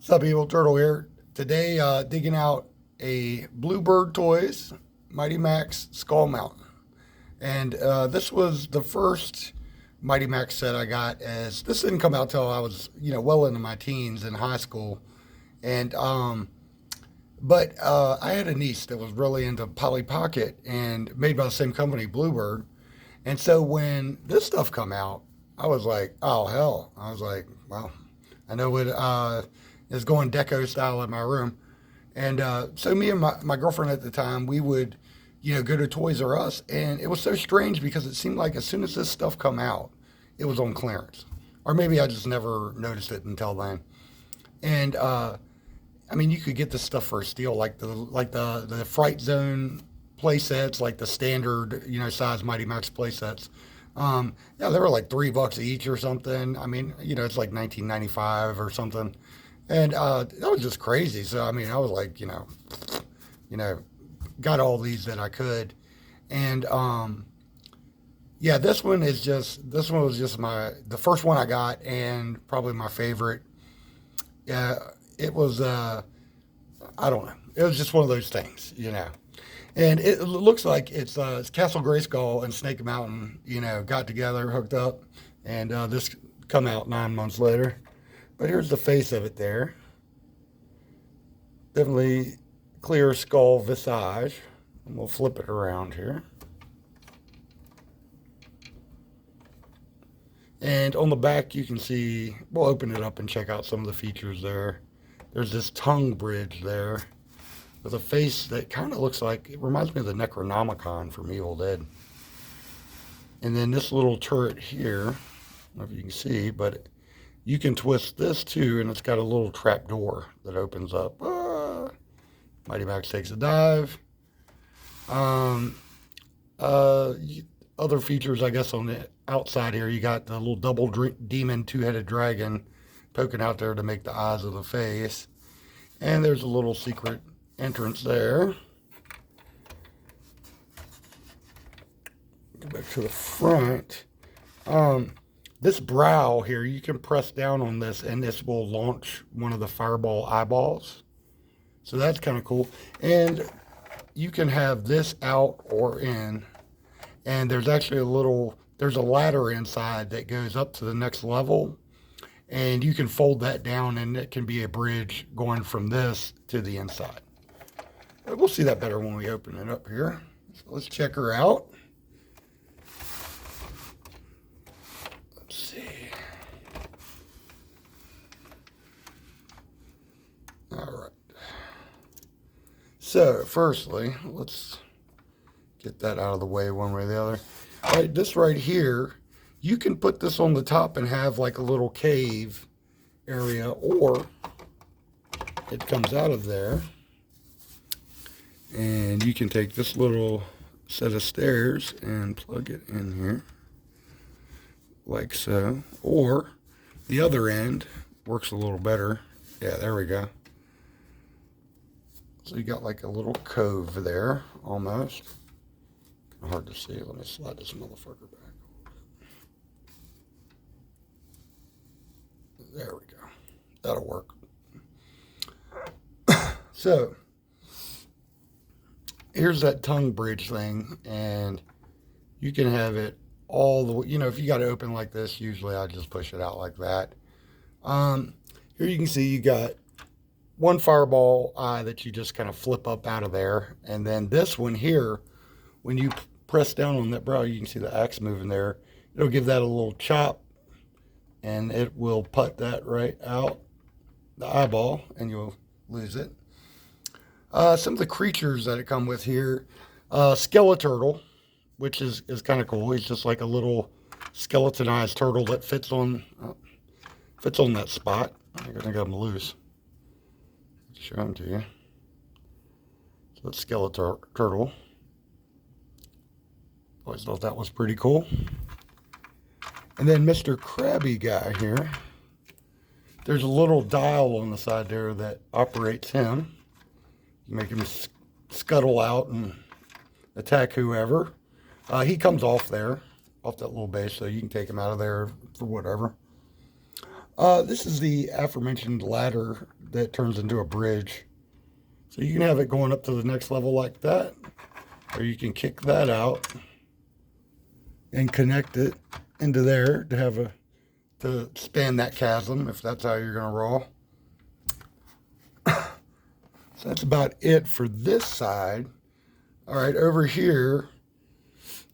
What's up, Evil Turtle here? Today, digging out a Bluebird Toys Mighty Max Skull Mountain. And this was the first Mighty Max set I got, as this didn't come out till I was, well into my teens in high school. And, but I had a niece that was really into Polly Pocket and made by the same company, Bluebird. And so when this stuff come out, I was like, oh, hell. I was like, well, I know what is going deco style in my room. And so me and my girlfriend at the time, we would, go to Toys R Us. And it was so strange because it seemed like as soon as this stuff come out, it was on clearance. Or maybe I just never noticed it until then. And I mean, you could get this stuff for a steal, like the Fright Zone play sets, like the standard, size Mighty Max play sets. Yeah, they were like $3 each or something. I mean, it's like 1995 or something. And that was just crazy. So I mean, I was like, you know, got all these that I could, and yeah, this one was just the first one I got, and probably my favorite. Yeah, it was I don't know, it was just one of those things. And it looks like it's Castle Grayskull and Snake Mountain, got together, hooked up, and this come out 9 months later. But here's the face of it there. Definitely clear skull visage. And we'll flip it around here. And on the back, you can see, we'll open it up and check out some of the features there. There's this tongue bridge there with a face that kind of looks like, it reminds me of the Necronomicon from Evil Dead. And then this little turret here, I don't know if you can see, but you can twist this too, and it's got a little trap door that opens up. Mighty Max takes a dive. Other features, I guess, on the outside here, you got the little double demon two-headed dragon poking out there to make the eyes of the face. And there's a little secret entrance there. Go back to the front. This brow here, you can press down on this and this will launch one of the fireball eyeballs. So that's kind of cool. And you can have this out or in. And there's actually there's a ladder inside that goes up to the next level. And you can fold that down and it can be a bridge going from this to the inside. But we'll see that better when we open it up here. So let's check her out. All right. So, firstly, let's get that out of the way one way or the other. All right, this right here, you can put this on the top and have like a little cave area, or it comes out of there, and you can take this little set of stairs and plug it in here, like so. Or the other end works a little better. Yeah, there we go. So you got like a little cove there, almost. Kind of hard to see. Let me slide this motherfucker back. There we go. That'll work. So, here's that tongue bridge thing, and you can have it all the way. If you got it open like this, usually I just push it out like that. Here you can see you got one fireball eye that you just kind of flip up out of there. And then this one here, when you press down on that brow, you can see the axe moving there. It'll give that a little chop, and it will put that right out the eyeball, and you'll lose it. Some of the creatures that it come with here, Skeleturtle, which is kind of cool. He's just like a little skeletonized turtle that fits on that spot. I think I got him loose. Show them to you. So that's Skeleturtle. Always thought that was pretty cool. And then Mr. Krabby guy here. There's a little dial on the side there that operates him. You make him scuttle out and attack whoever. He comes off there, off that little base, so you can take him out of there for whatever. This is the aforementioned ladder that turns into a bridge. So you can have it going up to the next level like that, or you can kick that out and connect it into there to have to span that chasm if that's how you're going to roll. So that's about it for this side. All right, over here,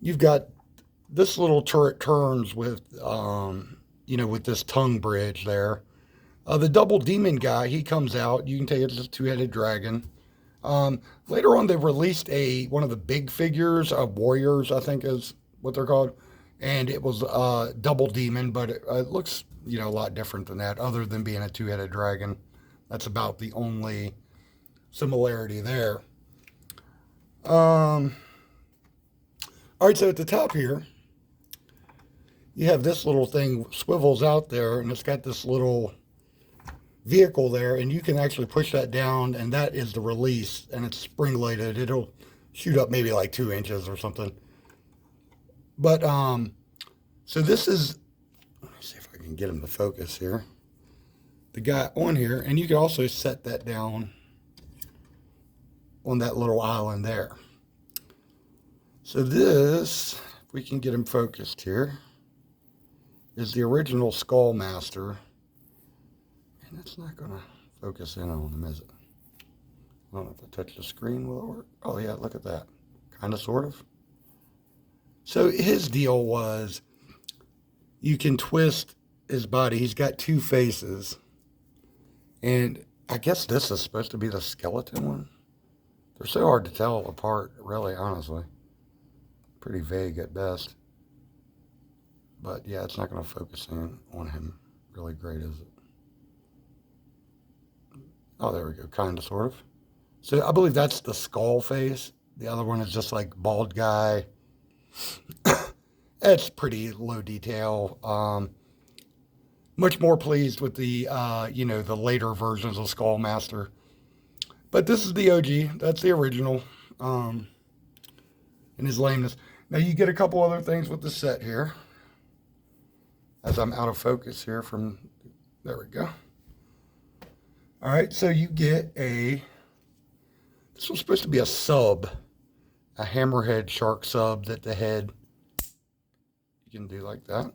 you've got this little turret turns with, with this tongue bridge there. The double demon guy, he comes out. You can take it as a two-headed dragon. Later on, they released one of the big figures of warriors, I think is what they're called, and it was double demon, but it looks a lot different than that, other than being a two-headed dragon. That's about the only similarity there. All right, so at the top here, you have this little thing swivels out there, and it's got this little vehicle there, and you can actually push that down, and that is the release, and it's spring-loaded. It'll shoot up maybe like 2 inches or something. But so this is, let me see if I can get him to focus here. The guy on here, and you can also set that down on that little island there. So this, if we can get him focused here, is the original Skull Master. And it's not going to focus in on him, is it? I don't know if I touch the screen, will it work? Oh yeah, look at that. Kind of, sort of. So his deal was, you can twist his body. He's got 2 faces. And I guess this is supposed to be the skeleton one. They're so hard to tell apart, really, honestly. Pretty vague at best. But yeah, it's not going to focus in on him really great, is it? Oh, there we go. Kind of, sort of. So I believe that's the skull face. The other one is just like bald guy. It's pretty low detail. Much more pleased with the, the later versions of Skull Master. But this is the OG. That's the original. And his lameness. Now you get a couple other things with the set here. As I'm out of focus here from, there we go. All right, so you get this was supposed to be a sub, a hammerhead shark sub that the head, you can do like that.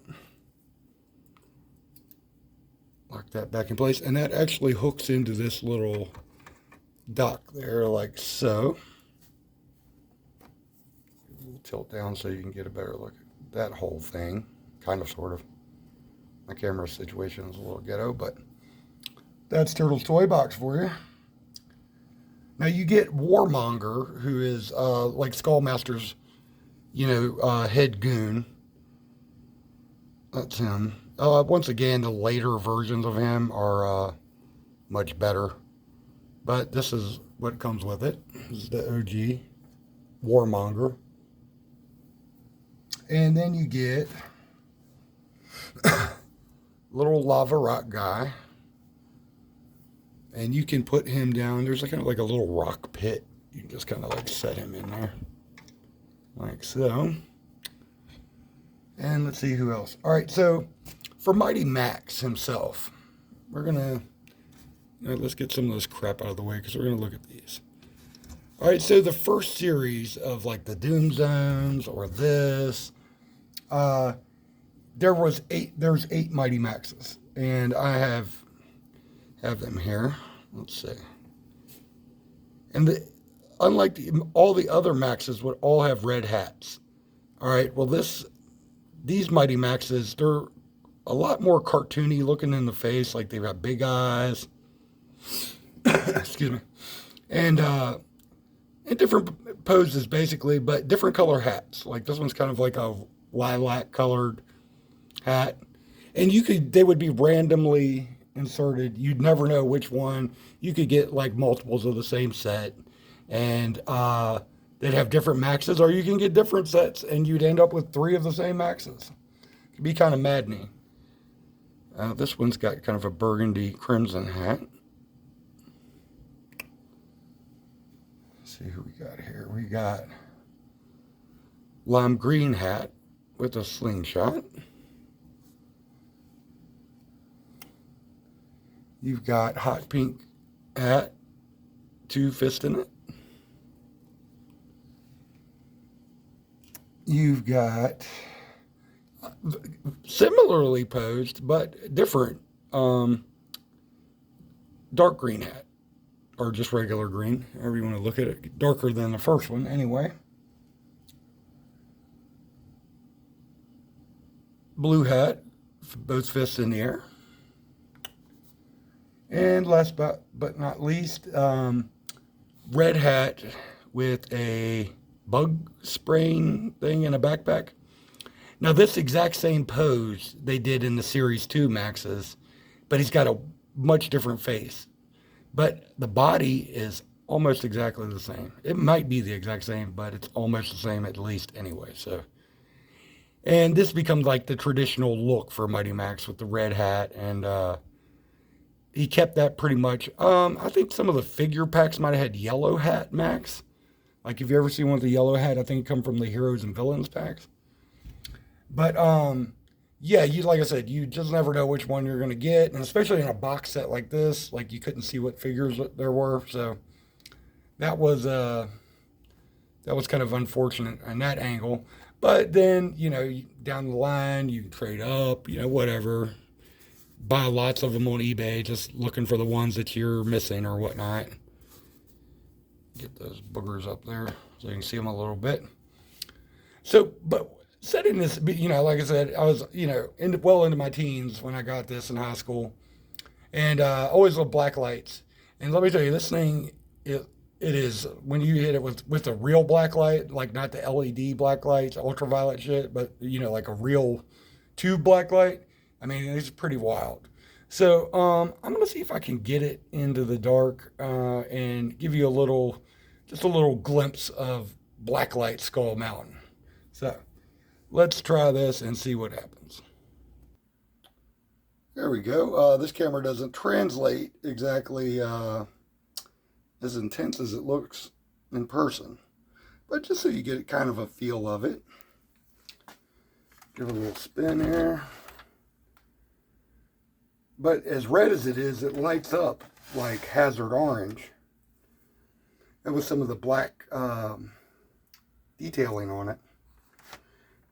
Lock that back in place, and that actually hooks into this little dock there like so. Tilt down so you can get a better look at that whole thing, kind of, sort of. My camera situation is a little ghetto, but that's Turtle's Toy Box for you. Now you get Warmonger, who is like Skullmaster's, head goon. That's him. Once again, the later versions of him are much better. But this is what comes with it. This is the OG Warmonger. And then you get little lava rock guy. And you can put him down. There's kind of like a little rock pit. You can just kind of like set him in there. Like so. And let's see who else. All right, so for Mighty Max himself, we're going to, let's get some of this crap out of the way because we're going to look at these. All right, so the first series of like the Doom Zones or this, there's 8 Mighty Maxes. And I have them here. Let's see. And unlike all the other Maxes would all have red hats. All right, well these Mighty Maxes, they're a lot more cartoony looking in the face, like they've got big eyes. Excuse me. And in different poses basically, but different color hats. Like this one's kind of like a lilac colored hat. And they would be randomly inserted. You'd never know which one. You could get like multiples of the same set, and they'd have different maxes, or you can get different sets and you'd end up with 3 of the same maxes. It could be kind of maddening. This one's got kind of a burgundy crimson hat. Let's see who we got here. We got lime green hat with a slingshot. You've got hot pink hat, 2 fists in it. You've got similarly posed but different dark green hat, or just regular green, however you want to look at it. Darker than the first one, anyway. Blue hat, both fists in the air. And last but not least, red hat with a bug spraying thing in a backpack. Now, this exact same pose they did in the Series 2 Maxes, but he's got a much different face. But the body is almost exactly the same. It might be the exact same, but it's almost the same at least anyway. So, and this becomes like the traditional look for Mighty Max with the red hat, and he kept that pretty much. I think some of the figure packs might have had yellow hat Max. Like, if you ever seen one with the yellow hat, I think it come from the Heroes and Villains packs. But yeah, you, like I said, you just never know which one you're gonna get, and especially in a box set like this, like you couldn't see what figures there were, so that was kind of unfortunate on that angle. But then, down the line, you can trade up, whatever, buy lots of them on eBay, just looking for the ones that you're missing or whatnot. Get those boogers up there so you can see them a little bit. So, but setting this, like I said, I was, well into my teens when I got this in high school, and always loved black lights. And let me tell you, this thing, it is, when you hit it with a real black light, like not the LED black lights, ultraviolet shit, but like a real tube black light. I mean, it's pretty wild. So I'm gonna see if I can get it into the dark and give you just a little glimpse of Blacklight Skull Mountain. So let's try this and see what happens. There we go. This camera doesn't translate exactly as intense as it looks in person, but just so you get kind of a feel of it. Give it a little spin here. But as red as it is, it lights up like Hazard Orange. And with some of the black detailing on it,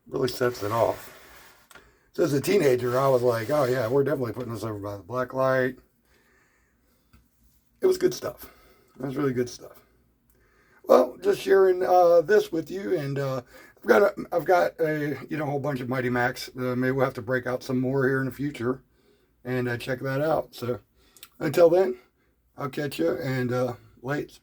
really sets it off. So as a teenager, I was like, oh yeah, we're definitely putting this over by the black light. It was good stuff. It was really good stuff. Well, just sharing this with you, and I've got a whole bunch of Mighty Max. Maybe we'll have to break out some more here in the future and check that out. So until then, I'll catch you, and late.